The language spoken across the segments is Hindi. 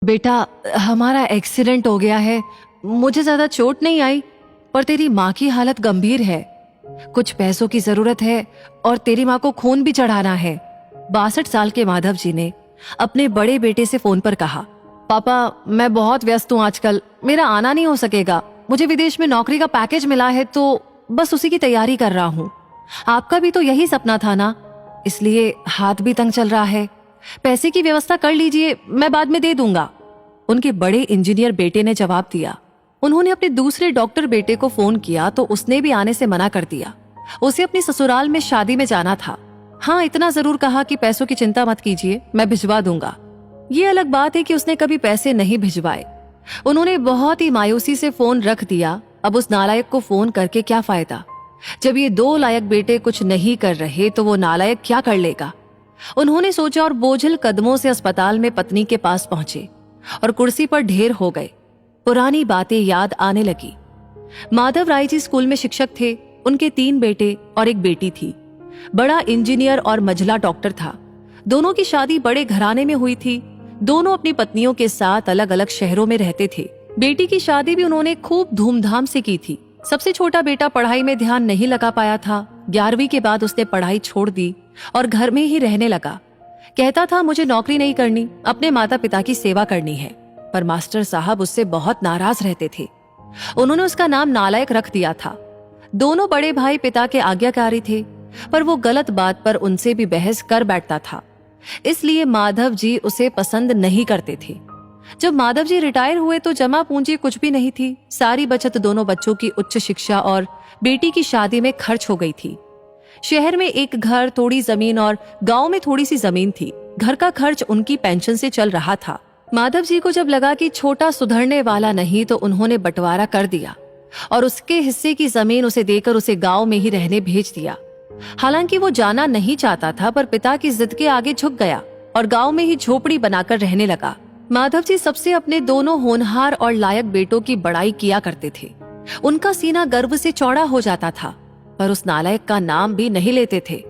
बेटा, हमारा एक्सीडेंट हो गया है। मुझे ज्यादा चोट नहीं आई, पर तेरी माँ की हालत गंभीर है। कुछ पैसों की जरूरत है और तेरी माँ को खून भी चढ़ाना है। 62 साल के माधव जी ने अपने बड़े बेटे से फोन पर कहा, पापा, मैं बहुत व्यस्त हूँ आजकल, मेरा आना नहीं हो सकेगा। मुझे विदेश में नौकरी का पैकेज मिला है, तो बस उसी की तैयारी कर रहा हूँ। आपका भी तो यही सपना था ना, इसलिए हाथ भी तंग चल रहा है। पैसे की व्यवस्था कर लीजिए, मैं बाद में दे दूंगा। उनके बड़े इंजीनियर बेटे ने जवाब दिया। उन्होंने अपने दूसरे डॉक्टर बेटे को फोन किया तो उसने भी आने से मना कर दिया। उसे अपनी ससुराल में शादी में जाना था। हाँ, इतना जरूर कहा कि पैसों की चिंता मत कीजिए, मैं भिजवा दूंगा। ये अलग बात है कि उसने कभी पैसे नहीं भिजवाए। उन्होंने बहुत ही मायूसी से फोन रख दिया। अब उस नालायक को फोन करके क्या फायदा? जब ये दो लायक बेटे कुछ नहीं कर रहे तो वो नालायक क्या कर लेगा? उन्होंने सोचा और बोझिल कदमों से अस्पताल में पत्नी के पास पहुंचे और कुर्सी पर ढेर हो गए। पुरानी बातें याद आने लगी। माधव राय जी स्कूल में शिक्षक थे। उनके 3 बेटे और एक बेटी थी। बड़ा इंजीनियर और मझला डॉक्टर था। दोनों की शादी बड़े घराने में हुई थी। दोनों अपनी पत्नियों के साथ अलग अलग शहरों में रहते थे। बेटी की शादी भी उन्होंने खूब धूमधाम से की थी। सबसे छोटा बेटा पढ़ाई में ध्यान नहीं लगा पाया था। 11वीं के बाद उसने पढ़ाई छोड़ दी और घर में ही रहने लगा। कहता था, मुझे नौकरी नहीं करनी, अपने माता पिता की सेवा करनी है। पर मास्टर साहब उससे बहुत नाराज रहते थे। उन्होंने उसका नाम नालायक रख दिया था। दोनों बड़े भाई पिता के आज्ञाकारी थे, पर वो गलत बात पर उनसे भी बहस कर बैठता था। इसलिए माधव जी उसे पसंद नहीं करते थे। जब माधव जी रिटायर हुए तो जमा पूंजी कुछ भी नहीं थी। सारी बचत दोनों बच्चों की उच्च शिक्षा और बेटी की शादी में खर्च हो गई थी। शहर में एक घर, थोड़ी जमीन और गांव में थोड़ी सी जमीन थी। घर का खर्च उनकी पेंशन से चल रहा था। माधव जी को जब लगा कि छोटा सुधरने वाला नहीं तो उन्होंने बंटवारा कर दिया और उसके हिस्से की जमीन उसे देकर उसे गांव में ही रहने भेज दिया। हालांकि वो जाना नहीं चाहता था, पर पिता की जिद के आगे झुक गया और गांव में ही झोपड़ी बनाकर रहने लगा। माधव जी सबसे अपने दोनों होनहार और लायक बेटों की बड़ाई किया करते थे। उनका सीना गर्व से चौड़ा हो जाता था, पर उस नालायक का नाम भी नहीं लेते थे।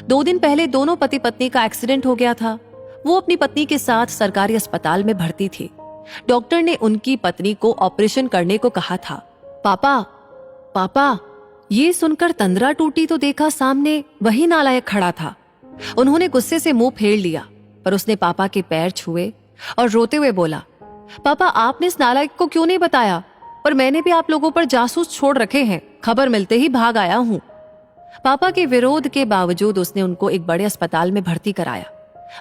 2 दिन पहले दोनों पति पत्नी का एक्सीडेंट हो गया था। वो अपनी पत्नी के साथ सरकारी अस्पताल में भर्ती थे। डॉक्टर ने उनकी पत्नी को ऑपरेशन करने को कहा था। पापा, पापा, ये सुनकर तंद्रा टूटी तो देखा सामने वही नालायक खड़ा था। उन्होंने गुस्से से मुंह फेर लिया, पर उसने पापा के पैर छुए और रोते हुए बोला, पापा, आपने इस नालायक को क्यों नहीं बताया? पर मैंने भी आप लोगों पर जासूस छोड़ रखे हैं, खबर मिलते ही भाग आया हूं। पापा के विरोध के बावजूद उसने उनको एक बड़े अस्पताल में भर्ती कराया।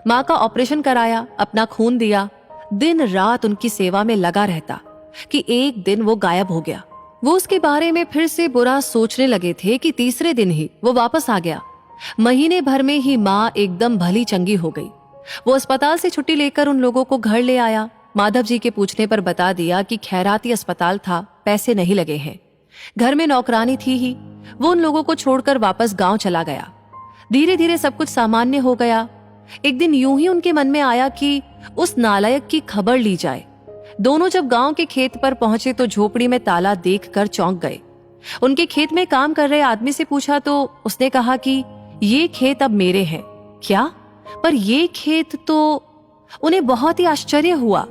माँ का ऑपरेशन कराया, अपना खून दिया। दिन रात उनकी सेवा में लगा रहता कि एक दिन वो गायब हो गया। वो उसके बारे में फिर से बुरा सोचने लगे थे कि तीसरे दिन ही वो वापस आ गया। महीने भर में ही माँ एकदम भली चंगी हो गई। वो अस्पताल से छुट्टी लेकर उन लोगों को घर ले आया। माधव जी के पूछने पर बता दिया कि खैराती अस्पताल था, पैसे नहीं लगे हैं। घर में नौकरानी थी ही। वो उन लोगों को छोड़कर वापस गांव चला गया। धीरे धीरे सब कुछ सामान्य हो गया। एक दिन यूं ही उनके मन में आया कि उस नालायक की खबर ली जाए। दोनों जब गांव के खेत पर पहुंचे तो झोपड़ी में ताला देखकर चौंक गए। उनके खेत में काम कर रहे आदमी से पूछा तो उसने कहा कि ये खेत अब मेरे हैं। क्या? पर ये खेत तो... उन्हें बहुत ही आश्चर्य हुआ।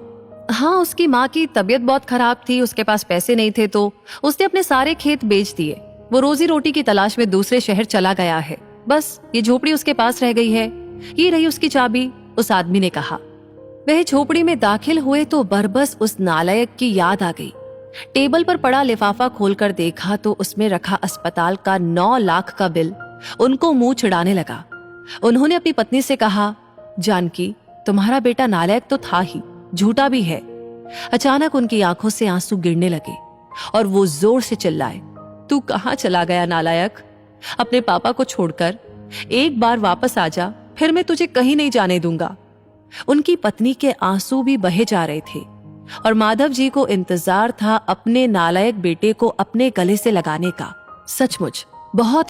हाँ, उसकी माँ की तबीयत बहुत खराब थी, उसके पास पैसे नहीं थे तो उसने अपने सारे खेत बेच दिए। वो रोजी रोटी की तलाश में दूसरे शहर चला गया है। बस ये झोपड़ी उसके पास रह गई है। ये रही उसकी चाबी, उस आदमी ने कहा। वह झोपड़ी में दाखिल हुए तो बरबस उस नालायक की याद आ गई। टेबल पर पड़ा लिफाफा खोलकर देखा तो उसमें रखा अस्पताल का 9 लाख का बिल उनको मुंह चिढ़ाने लगा। उन्होंने अपनी पत्नी से कहा, जानकी, तुम्हारा बेटा नालायक तो था ही, झूठा भी है। अचानक उनकी आंखों से आंसू गिरने लगे और वो जोर से चिल्लाए, तू कहाँ चला गया नालायक? अपने पापा को छोड़कर एक बार वापस आ जा, फिर मैं तुझे कहीं नहीं जाने दूंगा। उनकी पत्नी के आंसू भी बहे जा रहे थे और माधव जी को इंतजार था अपने नालायक बेटे को अपने गले से लगाने का। सचमुच बहुत